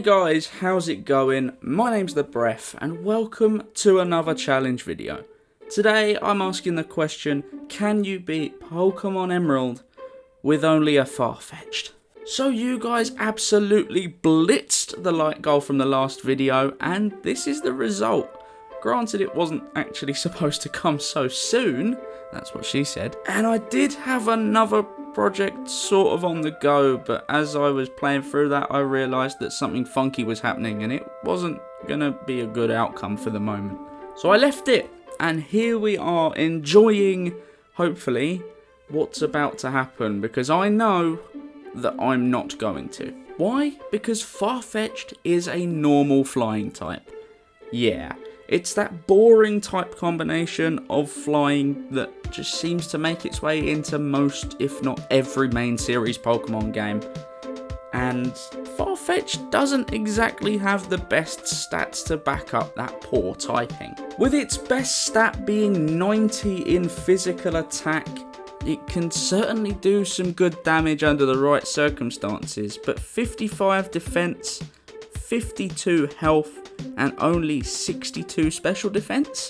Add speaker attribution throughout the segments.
Speaker 1: guys, how's it going? My name's the Breph and welcome to another challenge video. Today I'm asking the question, can you beat Pokémon Emerald with only a Farfetch'd? So you guys absolutely blitzed the like goal from the last video and this is the result. Granted, it wasn't actually supposed to come so soon, that's what she said. And I did have another project sort of on the go, but as I was playing through that, I realised that something funky was happening and it wasn't gonna be a good outcome for the moment. So I left it, and here we are enjoying, hopefully, what's about to happen, because I know that I'm not going to. Why? Because Farfetch'd is a normal flying type. Yeah. It's that boring type combination of flying that just seems to make its way into most, if not every, main series Pokemon game. And Farfetch'd doesn't exactly have the best stats to back up that poor typing. With its best stat being 90 in physical attack, it can certainly do some good damage under the right circumstances, but 55 defense, 52 health, and only 62 special defense?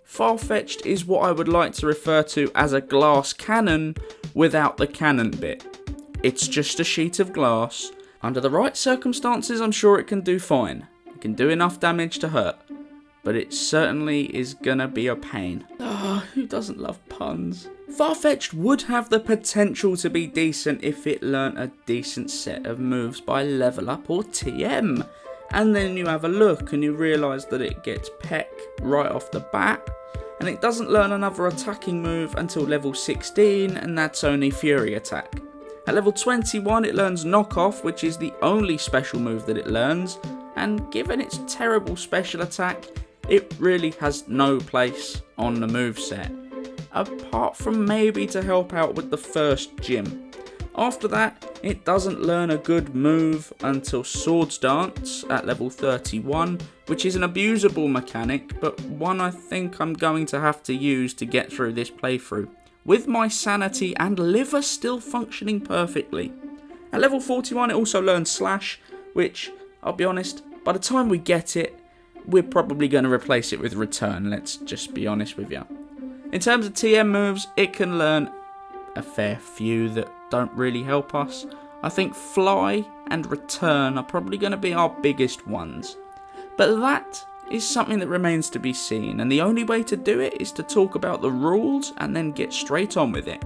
Speaker 1: Farfetch'd is what I would like to refer to as a glass cannon without the cannon bit. It's just a sheet of glass. Under the right circumstances, I'm sure it can do fine. It can do enough damage to hurt, but it certainly is gonna be a pain. Who doesn't love puns? Farfetch'd would have the potential to be decent if it learnt a decent set of moves by level up or TM. And then you have a look and you realise that it gets Peck right off the bat, and it doesn't learn another attacking move until level 16, and that's only Fury Attack. At level 21 it learns Knock Off, which is the only special move that it learns, and given its terrible special attack, it really has no place on the moveset, apart from maybe to help out with the first gym. After that, it doesn't learn a good move until Swords Dance at level 31, which is an abusable mechanic, but one I think I'm going to have to use to get through this playthrough, with my sanity and liver still functioning perfectly. At level 41 it also learns Slash, which, I'll be honest, by the time we get it, we're probably going to replace it with Return, let's just be honest with you. In terms of TM moves, it can learn a fair few that don't really help us. I think Fly and Return are probably going to be our biggest ones. But that is something that remains to be seen, and the only way to do it is to talk about the rules and then get straight on with it.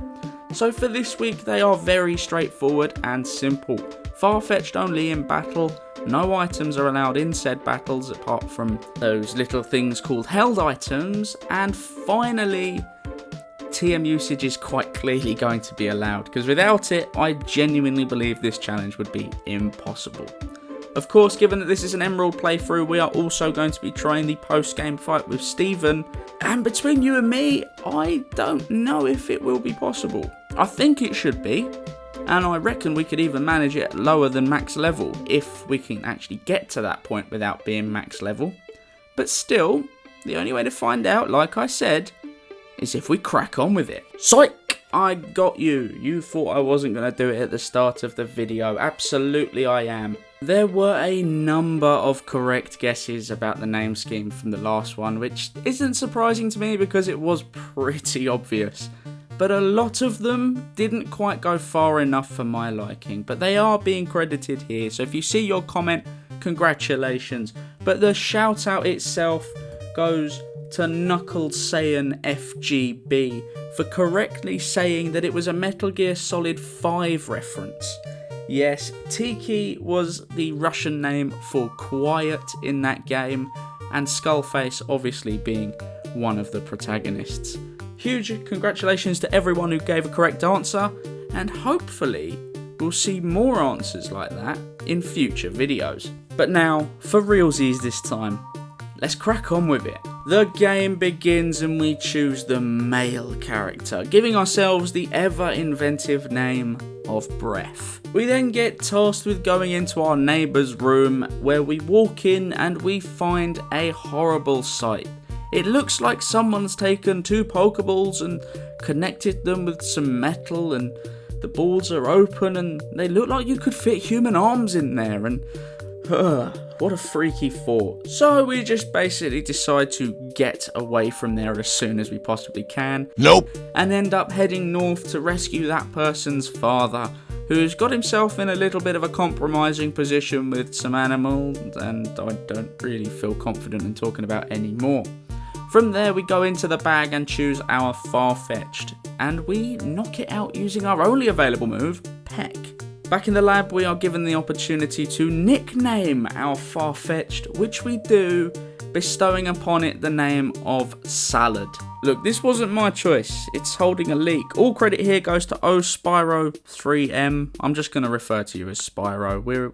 Speaker 1: So for this week they are very straightforward and simple. Farfetch'd only in battle, no items are allowed in said battles apart from those little things called held items, and finally TM usage is quite clearly going to be allowed, because without it, I genuinely believe this challenge would be impossible. Of course, given that this is an Emerald playthrough, we are also going to be trying the post-game fight with Steven, and between you and me, I don't know if it will be possible. I think it should be, and I reckon we could even manage it lower than max level, if we can actually get to that point without being max level. But still, the only way to find out, like I said, is if we crack on with it. Psych! I got you. You thought I wasn't going to do it at the start of the video. Absolutely I am. There were a number of correct guesses about the name scheme from the last one, which isn't surprising to me because it was pretty obvious. But a lot of them didn't quite go far enough for my liking, but they are being credited here. So if you see your comment, congratulations. But the shout out itself goes to Knuckles Saiyan FGB for correctly saying that it was a Metal Gear Solid 5 reference. Yes, Tiki was the Russian name for quiet in that game, and Skullface obviously being one of the protagonists. Huge congratulations to everyone who gave a correct answer, and hopefully we'll see more answers like that in future videos. But now, for realsies this time, let's crack on with it. The game begins and we choose the male character, giving ourselves the ever-inventive name of Breph. We then get tasked with going into our neighbour's room, where we walk in and we find a horrible sight. It looks like someone's taken 2 Pokeballs and connected them with some metal, and the balls are open and they look like you could fit human arms in there, and What a freaky thought. So we just basically decide to get away from there as soon as we possibly can.
Speaker 2: Nope.
Speaker 1: And end up heading north to rescue that person's father, who's got himself in a little bit of a compromising position with some animals, and I don't really feel confident in talking about any more. From there we go into the bag and choose our Farfetch'd, and we knock it out using our only available move, Peck. Back in the lab we are given the opportunity to nickname our Farfetch'd, which we do, bestowing upon it the name of Salad. Look, this wasn't my choice, it's holding a leak. All credit here goes to Spyro3M. I'm just going to refer to you as Spyro.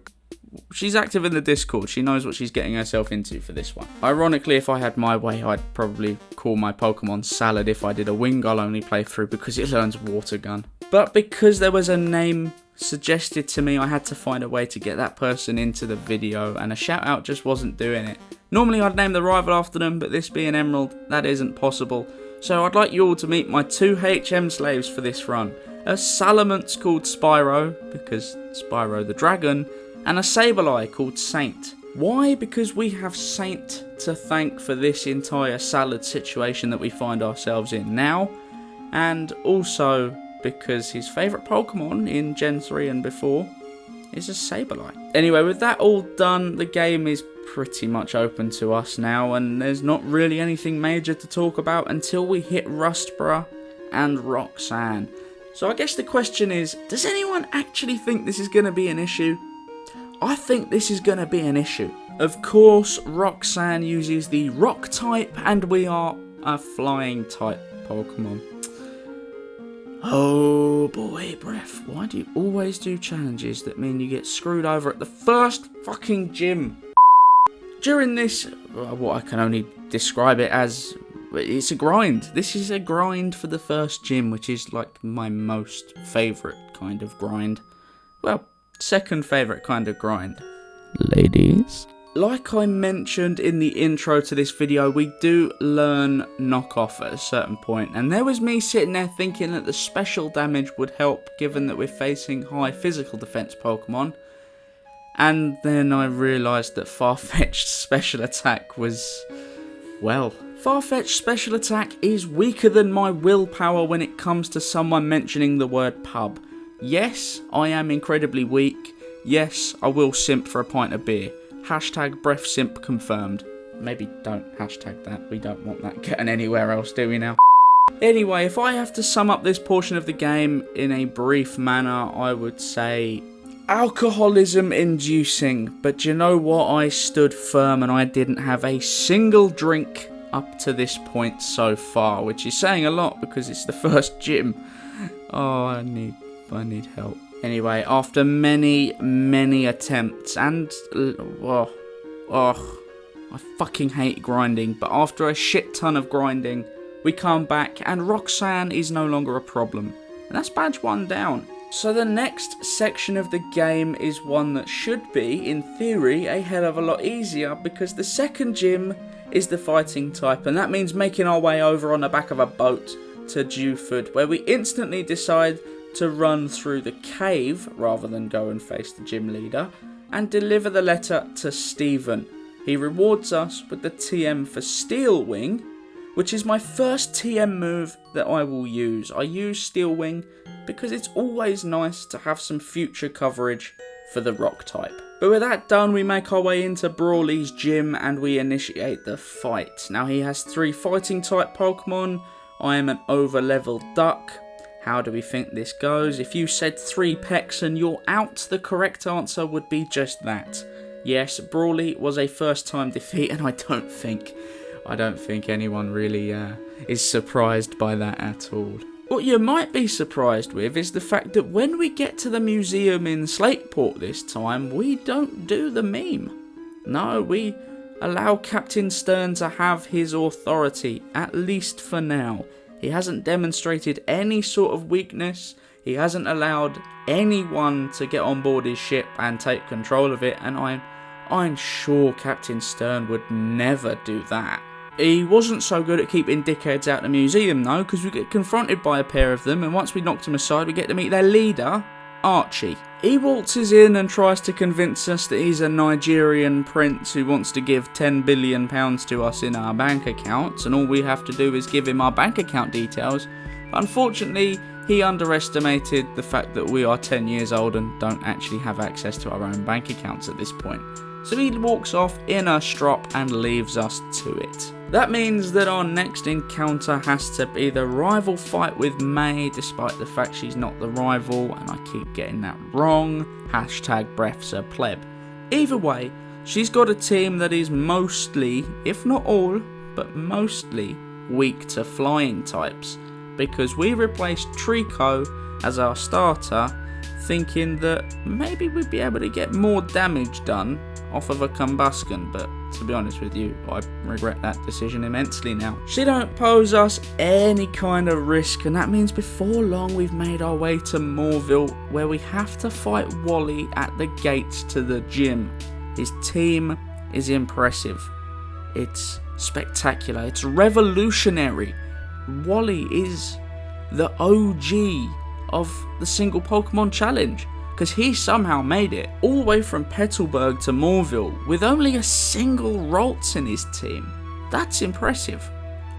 Speaker 1: She's active in the Discord, she knows what she's getting herself into for this one. Ironically, if I had my way, I'd probably call my Pokemon Salad if I did a Wingull only playthrough, because it learns Water Gun. But because there was a name suggested to me, I had to find a way to get that person into the video, and a shout out just wasn't doing it. Normally I'd name the rival after them, but this being Emerald, that isn't possible. So I'd like you all to meet my two HM slaves for this run. A Salamence called Spyro, because Spyro the Dragon, and a Sableye called Saint. Why? Because we have Saint to thank for this entire Salad situation that we find ourselves in now, and also because his favourite Pokemon in Gen 3 and before is a Sableye. Anyway, with that all done, the game is pretty much open to us now, and there's not really anything major to talk about until we hit Rustboro and Roxanne. So I guess the question is, does anyone actually think this is going to be an issue? I think this is going to be an issue. Of course, Roxanne uses the rock type, and we are a flying type Pokemon. Oh boy, Breph, why do you always do challenges that mean you get screwed over at the first fucking gym? During this, what I can only describe it as, it's a grind. This is a grind for the first gym, which is like my most favourite kind of grind. Well, second favourite kind of grind. Ladies? Like I mentioned in the intro to this video, we do learn knockoff at a certain point, and there was me sitting there thinking that the special damage would help given that we're facing high physical defense Pokemon, and then I realised that Farfetch'd's special attack was, well, Farfetch'd's special attack is weaker than my willpower when it comes to someone mentioning the word pub. Yes, I am incredibly weak. Yes, I will simp for a pint of beer. Hashtag Breph simp confirmed. Maybe don't hashtag that. We don't want that getting anywhere else, do we now? Anyway, if I have to sum up this portion of the game in a brief manner, I would say alcoholism inducing. But you know what? I stood firm and I didn't have a single drink up to this point so far, which is saying a lot because it's the first gym. Oh, I need help. Anyway, after many attempts, and I fucking hate grinding, but after a shit ton of grinding, we come back and Roxanne is no longer a problem. And that's badge 1 down. So the next section of the game is one that should be, in theory, a hell of a lot easier, because the second gym is the fighting type, and that means making our way over on the back of a boat to Dewford, where we instantly decide to run through the cave rather than go and face the gym leader, and deliver the letter to Stephen. He rewards us with the TM for Steel Wing, which is my first TM move that I will use. I use Steel Wing because it's always nice to have some future coverage for the rock type. But with that done, we make our way into Brawly's gym and we initiate the fight. Now he has 3 fighting type Pokemon. I am an over-leveled duck. How do we think this goes? If you said 3 pecks and you're out, the correct answer would be just that. Yes, Brawly was a first time defeat, and I don't think anyone really is surprised by that at all. What you might be surprised with is the fact that when we get to the museum in Slateport this time, we don't do the meme. No, we allow Captain Stern to have his authority, at least for now. He hasn't demonstrated any sort of weakness. He hasn't allowed anyone to get on board his ship and take control of it, and I'm sure Captain Stern would never do that. He wasn't so good at keeping dickheads out of the museum though, because we get confronted by a pair of them, and once we knocked them aside, we get to meet their leader, Archie. He waltzes in and tries to convince us that he's a Nigerian prince who wants to give £10 billion to us in our bank accounts, and all we have to do is give him our bank account details. Unfortunately, he underestimated the fact that we are 10 years old and don't actually have access to our own bank accounts at this point. So he walks off in a strop and leaves us to it. That means that our next encounter has to be the rival fight with May, despite the fact she's not the rival, and I keep getting that wrong. Hashtag Breph's a pleb. Either way, she's got a team that is mostly, if not all, but mostly weak to flying types, because we replaced Trico as our starter, thinking that maybe we'd be able to get more damage done off of a combustion, but to be honest with you, I regret that decision immensely now. She don't pose us any kind of risk, and that means before long we've made our way to Moorville, where we have to fight Wally at the gates to the gym. His team is impressive. It's spectacular. It's revolutionary. Wally is the OG of the single Pokemon challenge, because he somehow made it all the way from Petalburg to Moorville with only a single Ralts in his team. That's impressive.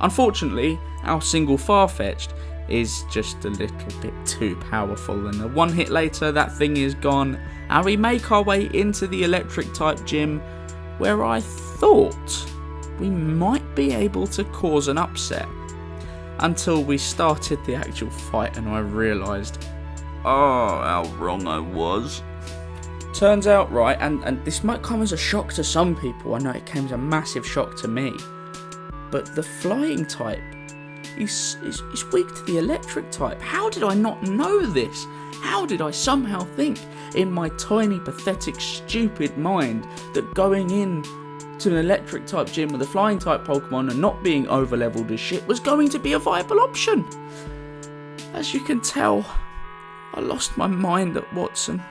Speaker 1: Unfortunately, our single Farfetch'd is just a little bit too powerful, and a one hit later that thing is gone, and we make our way into the electric type gym, where I thought we might be able to cause an upset, until we started the actual fight and I realised, oh, how wrong I was. Turns out, right, and this might come as a shock to some people, I know it came as a massive shock to me, but the flying type is weak to the electric type. How did I not know this? How did I somehow think, in my tiny, pathetic, stupid mind, that going in to an electric type gym with a flying type Pokemon and not being over leveled as shit was going to be a viable option? As you can tell, I lost my mind at Watson,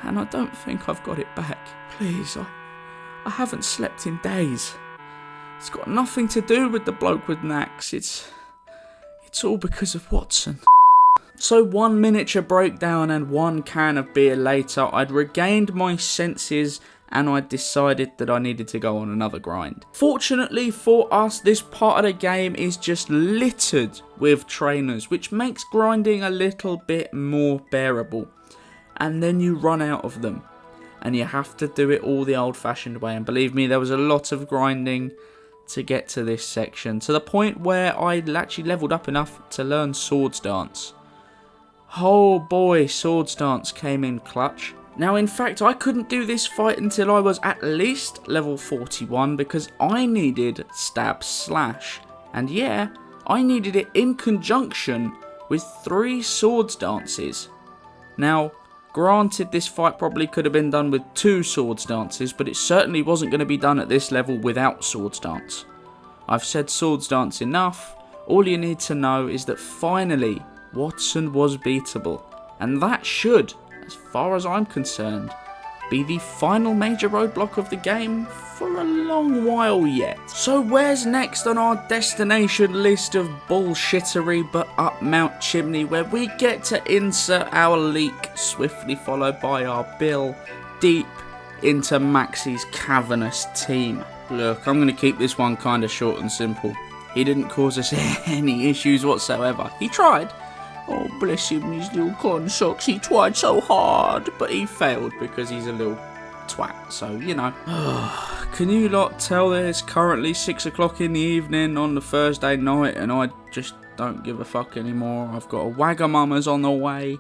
Speaker 1: and I don't think I've got it back. Please, I haven't slept in days. It's got nothing to do with the bloke with Nax. It's all because of Watson. So one miniature breakdown and one can of beer later, I'd regained my senses and I decided that I needed to go on another grind. Fortunately for us, this part of the game is just littered with trainers, which makes grinding a little bit more bearable. And then you run out of them, and you have to do it all the old-fashioned way. And believe me, there was a lot of grinding to get to this section, to the point where I actually leveled up enough to learn Swords Dance. Oh boy, Swords Dance came in clutch. Now, in fact, I couldn't do this fight until I was at least level 41 because I needed Stab Slash. And yeah, I needed it in conjunction with 3 Swords Dances. Now, granted, this fight probably could have been done with 2 Swords Dances, but it certainly wasn't going to be done at this level without Swords Dance. I've said Swords Dance enough. All you need to know is that finally, Watson was beatable. And that should, as far as I'm concerned, be the final major roadblock of the game for a long while yet. So where's next on our destination list of bullshittery but up Mount Chimney, where we get to insert our leak, swiftly followed by our bill, deep into Maxie's cavernous team. Look, I'm going to keep this one kind of short and simple. He didn't cause us any issues whatsoever. He tried. Oh, bless him, his little corn socks, he tried so hard, but he failed because he's a little twat, so, you know. Can you lot tell that it's currently 6 o'clock in the evening on the Thursday night, and I just don't give a fuck anymore? I've got a Wagamama's on the way,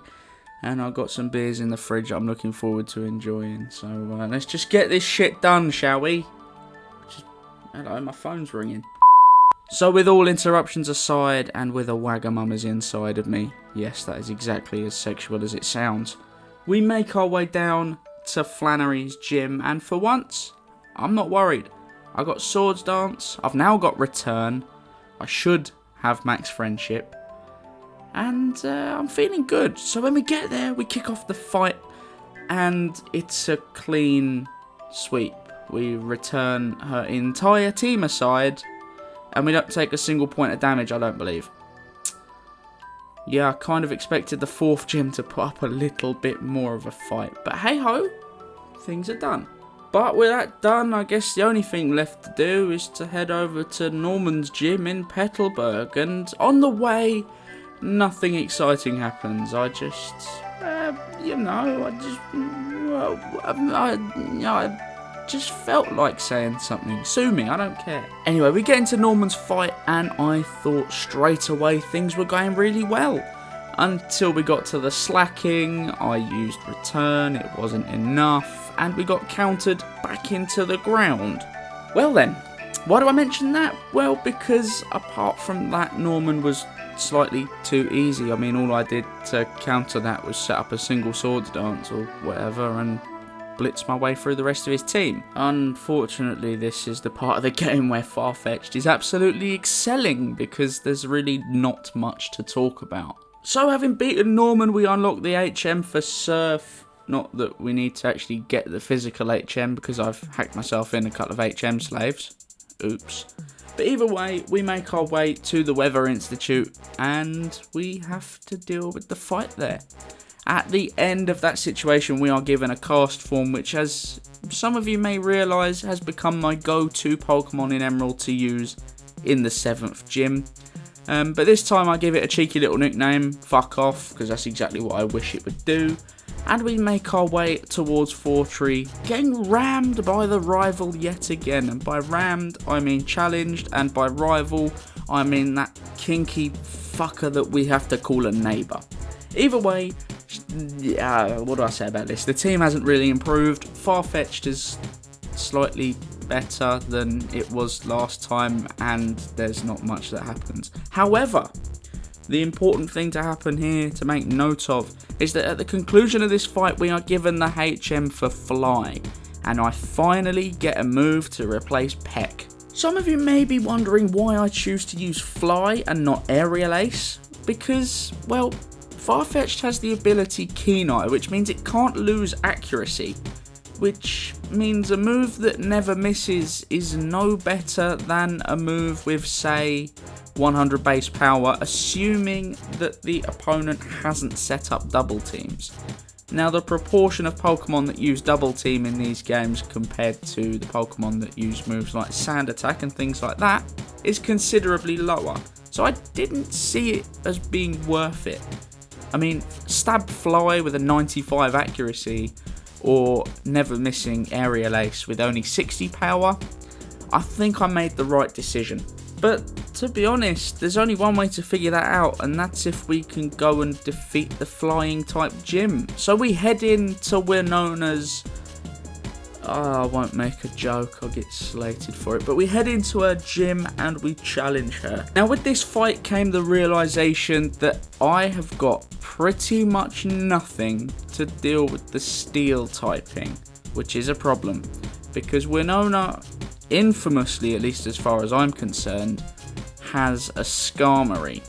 Speaker 1: and I've got some beers in the fridge I'm looking forward to enjoying, so let's just get this shit done, shall we? Hello, my phone's ringing. So with all interruptions aside, and with a Wagamama's inside of me, yes, that is exactly as sexual as it sounds, we make our way down to Flannery's gym, and for once, I'm not worried. I got Swords Dance, I've now got Return, I should have Max Friendship, and I'm feeling good. So when we get there, we kick off the fight, and it's a clean sweep. We return her entire team aside, and we don't take a single point of damage, I don't believe. Yeah, I kind of expected the 4th gym to put up a little bit more of a fight. But hey ho, things are done. But with that done, I guess the only thing left to do is to head over to Norman's gym in Petalburg. And on the way, nothing exciting happens. I just, I just felt like saying something. Sue me, I don't care. Anyway, we get into Norman's fight and I thought straight away things were going really well. Until we got to the slacking, I used return, it wasn't enough, and we got countered back into the ground. Well then, why do I mention that? Well, because apart from that, Norman was slightly too easy. I mean, all I did to counter that was set up a single swords dance or whatever and blitz my way through the rest of his team. Unfortunately, this is the part of the game where Farfetch'd is absolutely excelling because there's really not much to talk about. So having beaten Norman, we unlock the HM for Surf. Not that we need to actually get the physical HM because I've hacked myself in a couple of HM slaves. Oops. But either way, we make our way to the Weather Institute and we have to deal with the fight there. At the end of that situation, we are given a cast form, which, as some of you may realise, has become my go-to Pokemon in Emerald to use in the 7th gym. But this time I give it a cheeky little nickname, Fuck Off, because that's exactly what I wish it would do. And we make our way towards Fortree, getting rammed by the rival yet again. And by rammed, I mean challenged, and by rival, I mean that kinky fucker that we have to call a neighbour. Either way, yeah, what do I say about this? The team hasn't really improved. Farfetch'd is slightly better than it was last time, and there's not much that happens. However, the important thing to happen here, to make note of, is that at the conclusion of this fight, we are given the HM for Fly, and I finally get a move to replace Peck. Some of you may be wondering why I choose to use Fly and not Aerial Ace, because, well, Farfetch'd has the ability Keen Eye, which means it can't lose accuracy, which means a move that never misses is no better than a move with, say, 100 base power, assuming that the opponent hasn't set up double teams. Now, the proportion of Pokemon that use double team in these games compared to the Pokemon that use moves like Sand Attack and things like that is considerably lower, so I didn't see it as being worth it. I mean, stab Fly with a 95 accuracy or never missing Aerial Ace with only 60 power, I think I made the right decision. But to be honest, there's only one way to figure that out, and that's if we can go and defeat the flying type gym. So we head into Winona's... I won't make a joke, I'll get slated for it. But we head into her gym and we challenge her. Now with this fight came the realisation that I have got pretty much nothing to deal with the steel typing, which is a problem. Because Winona, infamously, at least as far as I'm concerned, has a Skarmory.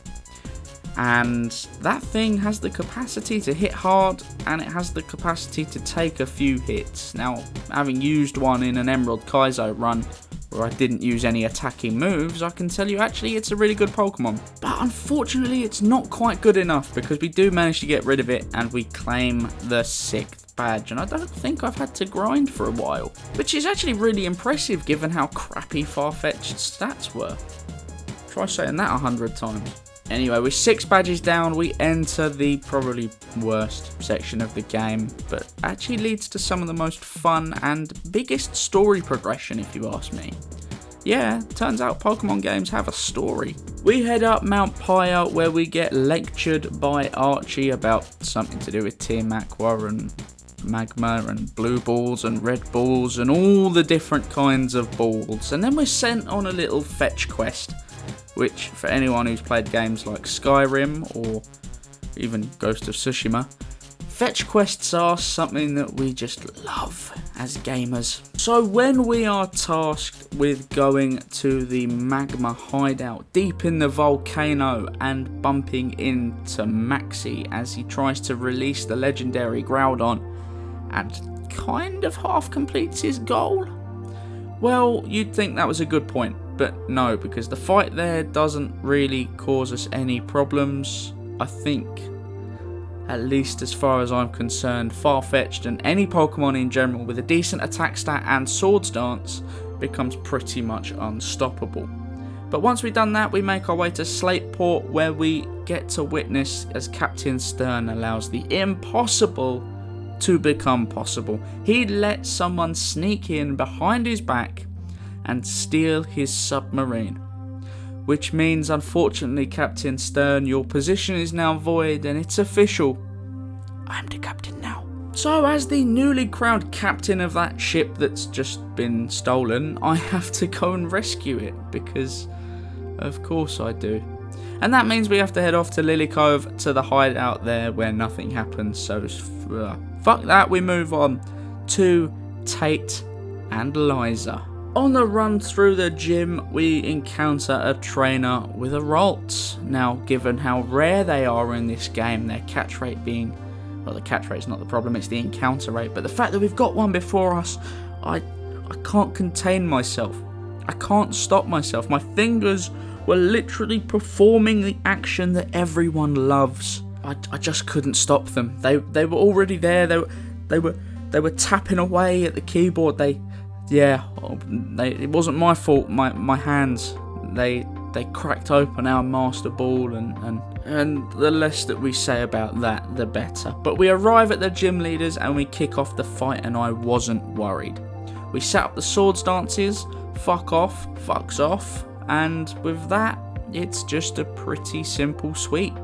Speaker 1: And that thing has the capacity to hit hard, and it has the capacity to take a few hits. Now, having used one in an Emerald Kaizo run, where I didn't use any attacking moves, I can tell you actually it's a really good Pokemon. But unfortunately it's not quite good enough, because we do manage to get rid of it, and we claim the 6th badge, and I don't think I've had to grind for a while. Which is actually really impressive given how crappy Farfetch'd's stats were. Try saying that 100 times. Anyway, with 6 badges down, we enter the probably worst section of the game, but actually leads to some of the most fun and biggest story progression, if you ask me. Yeah, turns out Pokemon games have a story. We head up Mount Pyre, where we get lectured by Archie about something to do with Team Aqua and Magma and blue balls and red balls and all the different kinds of balls. And then we're sent on a little fetch quest, which, for anyone who's played games like Skyrim or even Ghost of Tsushima, fetch quests are something that we just love as gamers. So when we are tasked with going to the Magma hideout deep in the volcano and bumping into Maxie as he tries to release the legendary Groudon and kind of half completes his goal, well, you'd think that was a good point. But no, because the fight there doesn't really cause us any problems. I think, at least as far as I'm concerned, Farfetch'd and any Pokemon in general with a decent attack stat and Swords Dance becomes pretty much unstoppable. But once we've done that, we make our way to Slateport, where we get to witness as Captain Stern allows the impossible to become possible. He lets someone sneak in behind his back and steal his submarine. Which means, unfortunately, Captain Stern, your position is now void, and it's official. I'm the captain now. So, as the newly crowned captain of that ship that's just been stolen, I have to go and rescue it, because of course I do. And that means we have to head off to Lily Cove, to the hideout there where nothing happens, so fuck that, we move on to Tate and Liza. On the run through the gym, we encounter a trainer with a Ralts. Now, given how rare they are in this game, their catch rate being... well, the catch rate's not the problem, it's the encounter rate. But the fact that we've got one before us, I can't contain myself. I can't stop myself. My fingers were literally performing the action that everyone loves. I just couldn't stop them. They were already there. They were tapping away at the keyboard. It wasn't my fault. My hands, they cracked open our master ball, and the less that we say about that, the better. But we arrive at the gym leaders and we kick off the fight, and I wasn't worried. We set up the swords dances, fucks off, and with that, it's just a pretty simple sweep.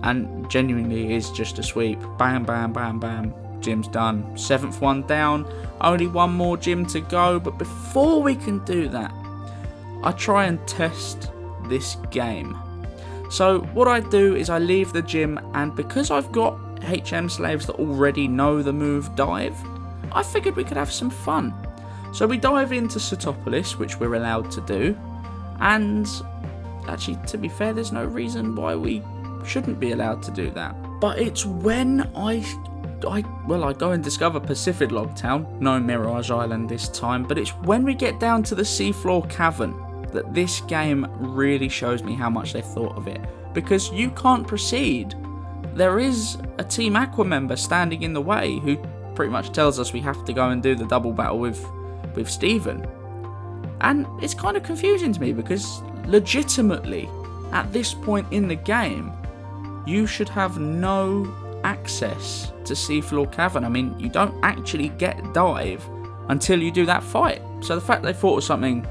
Speaker 1: And genuinely is just a sweep. Bam, bam, bam, bam. Gym's done. 7th one down. Only one more gym to go. But before we can do that, I try and test this game. So what I do is I leave the gym, and because I've got HM slaves that already know the move dive, I figured we could have some fun. So we dive into Satopolis, which we're allowed to do. And actually, to be fair, there's no reason why we shouldn't be allowed to do that. But it's when I go and discover Pacific Log Town, no Mirage Island this time, but it's when we get down to the Seafloor Cavern that this game really shows me how much they thought of it. Because you can't proceed. There is a Team Aqua member standing in the way who pretty much tells us we have to go and do the double battle with Steven. And it's kind of confusing to me because legitimately, at this point in the game, you should have no access to Seafloor Cavern. I mean, you don't actually get dive until you do that fight. So the fact they thought of something,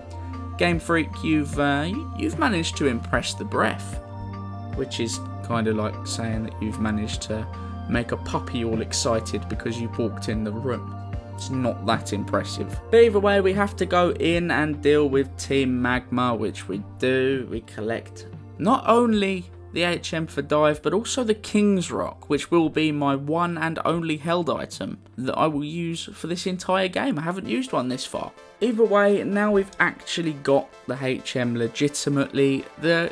Speaker 1: Game Freak, you've managed to impress the Breph, which is kind of like saying that you've managed to make a puppy all excited because you walked in the room. It's not that impressive. But either way, we have to go in and deal with Team Magma, which we do. We collect not only the HM for dive, but also the King's Rock, which will be my one and only held item that I will use for this entire game. I haven't used one this far. Either way, now we've actually got the HM legitimately. The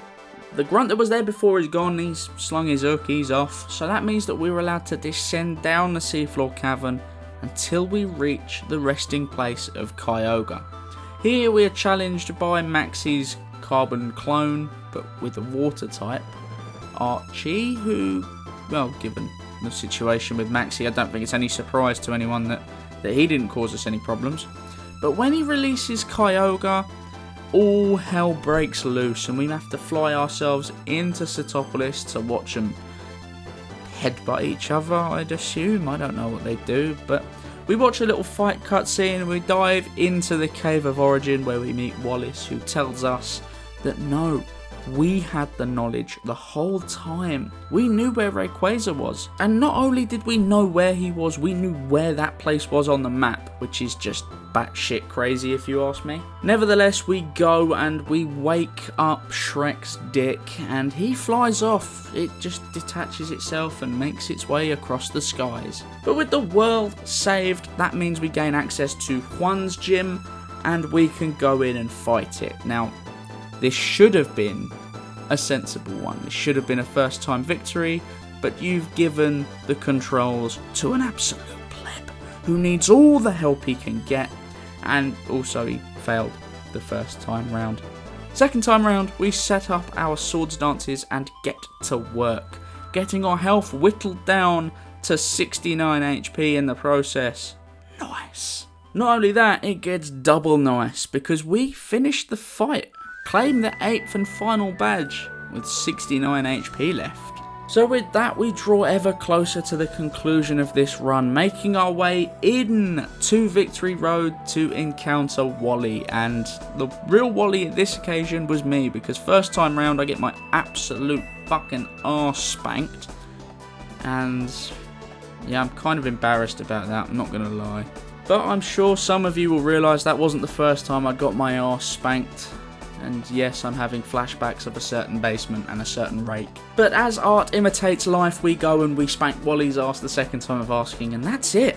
Speaker 1: grunt that was there before is gone. He's slung his hook, he's off. So that means that we're allowed to descend down the Seafloor Cavern until we reach the resting place of Kyogre. Here we are challenged by Maxie's carbon clone, but with a water type, Archie, who, well, given the situation with Maxie, I don't think it's any surprise to anyone that he didn't cause us any problems. But when he releases Kyogre, all hell breaks loose, and we have to fly ourselves into Satopolis to watch them headbutt each other, I'd assume. I don't know what they do, but we watch a little fight cutscene and we dive into the Cave of Origin, where we meet Wallace, who tells us that no, we had the knowledge the whole time. We knew where Rayquaza was, and not only did we know where he was, we knew where that place was on the map, which is just batshit crazy if you ask me. Nevertheless, we go and we wake up Shrek's dick, and he flies off. It just detaches itself and makes its way across the skies. But with the world saved, that means we gain access to Juan's gym, and we can go in and fight it. Now, this should have been a sensible one. This should have been a first-time victory, but you've given the controls to an absolute pleb who needs all the help he can get, and also he failed the first time round. Second time round, we set up our swords dances and get to work. getting our health whittled down to 69 HP in the process. Nice. Not only that, it gets double nice because we finished the fight, claimed the 8th and final badge with 69 HP left. So with that, we draw ever closer to the conclusion of this run, making our way in to Victory Road to encounter Wally. And the real Wally at this occasion was me, because first time round I get my absolute fucking arse spanked. And yeah, I'm kind of embarrassed about that, I'm not going to lie. But I'm sure some of you will realise that wasn't the first time I got my arse spanked. And yes, I'm having flashbacks of a certain basement and a certain rake. But as art imitates life, we go and we spank Wally's ass the second time of asking, and that's it.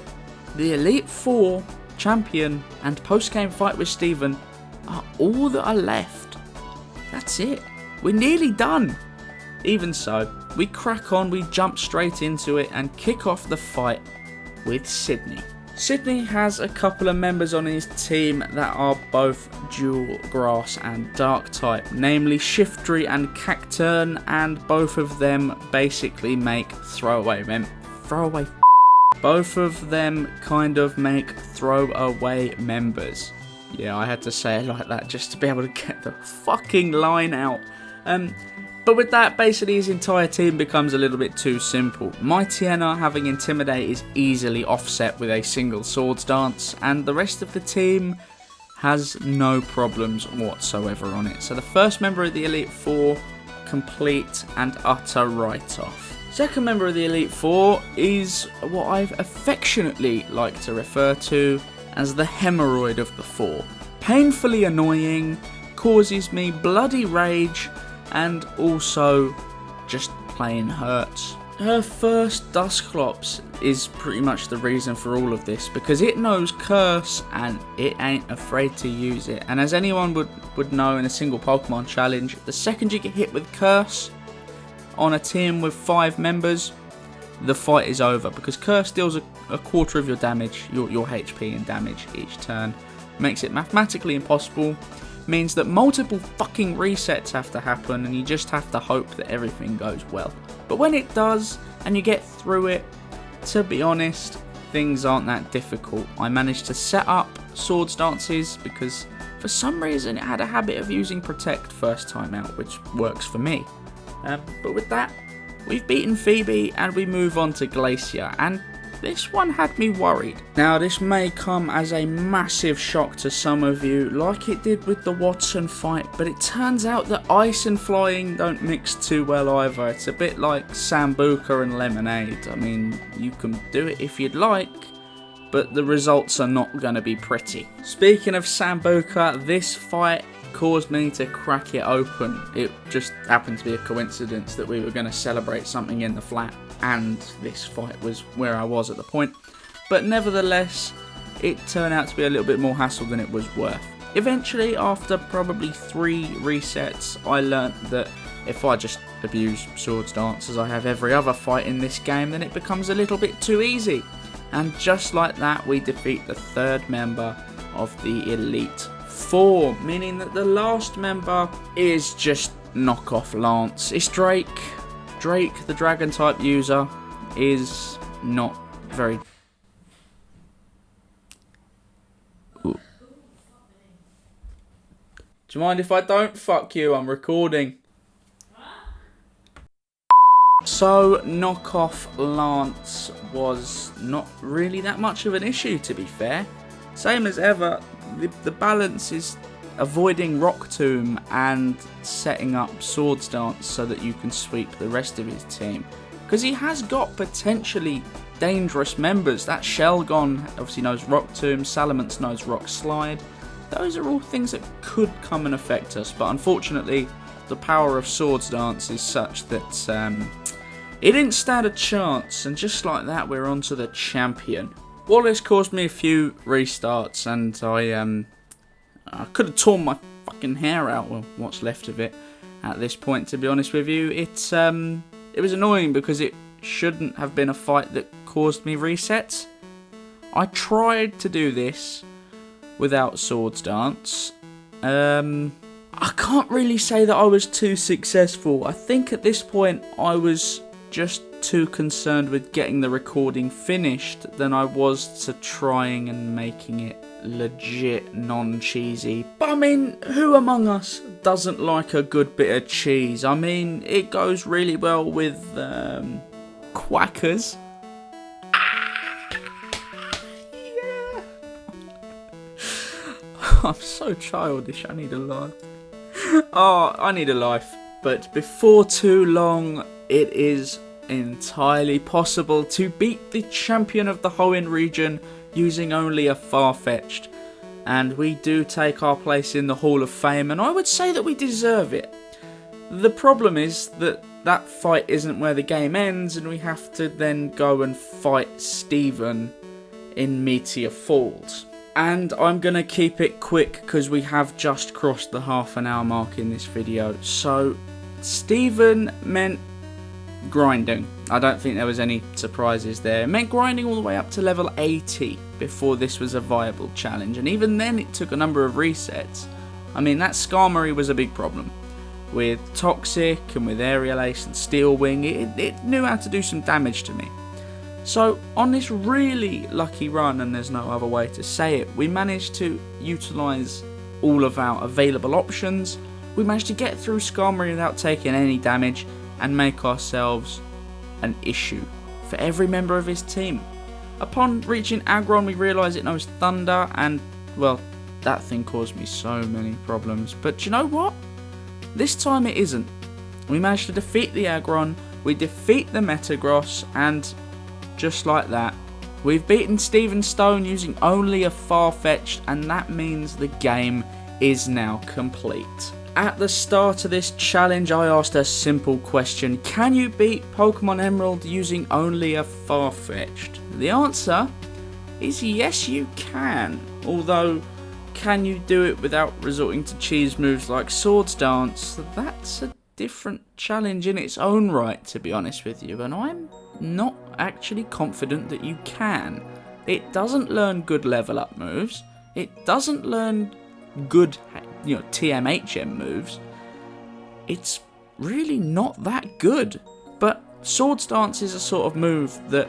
Speaker 1: The Elite Four, champion, and post-game fight with Steven are all that are left. That's it. We're nearly done. Even so, we crack on, we jump straight into it and kick off the fight with Sydney. Sydney has a couple of members on his team that are both dual grass and dark type, namely Shiftry and Cacturn, and both of them basically make both of them kind of make throwaway members. Yeah, I had to say it like that just to be able to get the fucking line out. But with that, basically his entire team becomes a little bit too simple. My Tiana, having Intimidate, is easily offset with a single Swords Dance, and the rest of the team has no problems whatsoever on it. So the first member of the Elite Four, complete and utter write-off. Second member of the Elite Four is what I've affectionately like to refer to as the hemorrhoid of the four. Painfully annoying, causes me bloody rage, and also just plain hurts. Her first Dusclops is pretty much the reason for all of this, because it knows Curse and it ain't afraid to use it. And as anyone would know in a single Pokemon challenge, the second you get hit with Curse on a team with 5 members, the fight is over, because Curse deals a quarter of your damage, your HP and damage each turn. Makes it mathematically impossible. Means that multiple fucking resets have to happen, and you just have to hope that everything goes well. But when it does, and you get through it, to be honest, things aren't that difficult. I managed to set up Swords Dances, because for some reason it had a habit of using Protect first time out, which works for me. But with that, we've beaten Phoebe, and we move on to Glacier, and this one had me worried. Now, this may come as a massive shock to some of you, like it did with the Watson fight, but it turns out that ice and flying don't mix too well either. It's a bit like Sambuca and Lemonade. I mean, you can do it if you'd like, but the results are not going to be pretty. Speaking of Sambuca, this fight caused me to crack it open. It just happened to be a coincidence that we were going to celebrate something in the flat, and this fight was where I was at the point. But nevertheless, it turned out to be a little bit more hassle than it was worth. Eventually, after probably 3 resets, I learnt that if I just abuse Swords Dance as I have every other fight in this game, then it becomes a little bit too easy. And just like that, we defeat the 3rd member of the Elite Four, meaning that the last member is just knockoff Lance. It's Drake. Drake, the dragon type user, is not very... Ooh. Do you mind if I don't fuck you? I'm recording. So, knockoff Lance was not really that much of an issue, to be fair. Same as ever, the balance is avoiding Rock Tomb and setting up Swords Dance so that you can sweep the rest of his team. Because he has got potentially dangerous members. That Shelgon obviously knows Rock Tomb, Salamence knows Rock Slide. Those are all things that could come and affect us, but unfortunately the power of Swords Dance is such that it didn't stand a chance, and just like that we're on to the champion. Wallace caused me a few restarts, and I could have torn my fucking hair out, well, what's left of it at this point, to be honest with you. It was annoying because it shouldn't have been a fight that caused me resets. I tried to do this without Swords Dance. I can't really say that I was too successful. I think at this point I was just too concerned with getting the recording finished than I was to trying and making it legit non-cheesy. But I mean, who among us doesn't like a good bit of cheese? I mean, it goes really well with quackers. Yeah. I'm so childish, I need a life. Oh, I need a life. But before too long, it is entirely possible to beat the champion of the Hoenn region using only a Farfetch'd. And we do take our place in the Hall of Fame, and I would say that we deserve it. The problem is that that fight isn't where the game ends, and we have to then go and fight Steven in Meteor Falls. And I'm going to keep it quick because we have just crossed the half-an-hour mark in this video. So, Steven meant grinding. I don't think there was any surprises there. It meant grinding all the way up to level 80 before this was a viable challenge. And even then it took a number of resets. I mean, that Skarmory was a big problem. With Toxic and with Aerial Ace and Steel Wing, it knew how to do some damage to me. So, on this really lucky run, and there's no other way to say it, we managed to utilise all of our available options. We managed to get through Skarmory without taking any damage and make ourselves an issue for every member of his team. Upon reaching Aggron, we realised it knows Thunder, and, well, that thing caused me so many problems. But you know what? This time it isn't. We managed to defeat the Aggron, we defeat the Metagross, and just like that, we've beaten Steven Stone using only a Farfetch'd, and that means the game is now complete. At the start of this challenge, I asked a simple question: can you beat Pokémon Emerald using only a Farfetch'd? The answer is yes, you can. Although, can you do it without resorting to cheese moves like Swords Dance? That's a different challenge in its own right, to be honest with you, and I'm not actually confident that you can. It doesn't learn good level up moves. It doesn't learn good, TMHM moves. It's really not that good. But Swords Dance is a sort of move that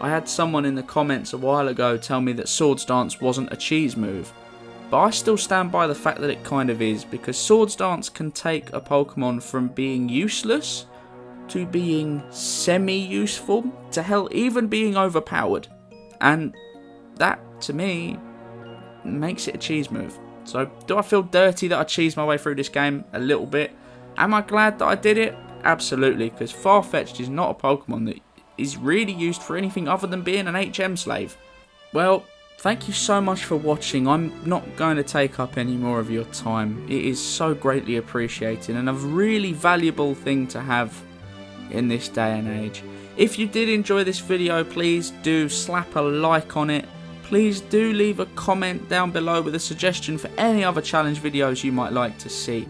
Speaker 1: I had someone in the comments a while ago tell me that Swords Dance wasn't a cheese move. But I still stand by the fact that it kind of is, because Swords Dance can take a Pokemon from being useless to being semi-useful to hell even being overpowered. And that, to me, makes it a cheese move. So, do I feel dirty that I cheesed my way through this game? A little bit. Am I glad that I did it? Absolutely, because Farfetch'd is not a Pokemon that is really used for anything other than being an HM slave. Well, thank you so much for watching. I'm not going to take up any more of your time. It is so greatly appreciated and a really valuable thing to have in this day and age. If you did enjoy this video, please do slap a like on it. Please do leave a comment down below with a suggestion for any other challenge videos you might like to see.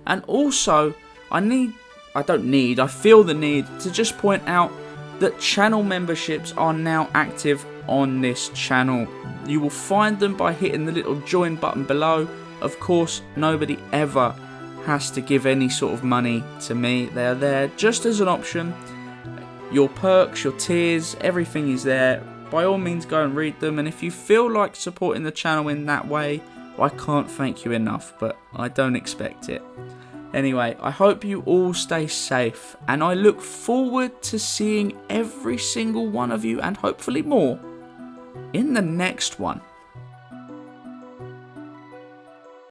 Speaker 1: And also, I feel the need to just point out that channel memberships are now active on this channel. You will find them by hitting the little join button below. Of course, nobody ever has to give any sort of money to me. They are there just as an option. Your perks, your tiers, everything is there. By all means, go and read them, and if you feel like supporting the channel in that way, I can't thank you enough, but I don't expect it. Anyway, I hope you all stay safe, and I look forward to seeing every single one of you, and hopefully more, in the next one.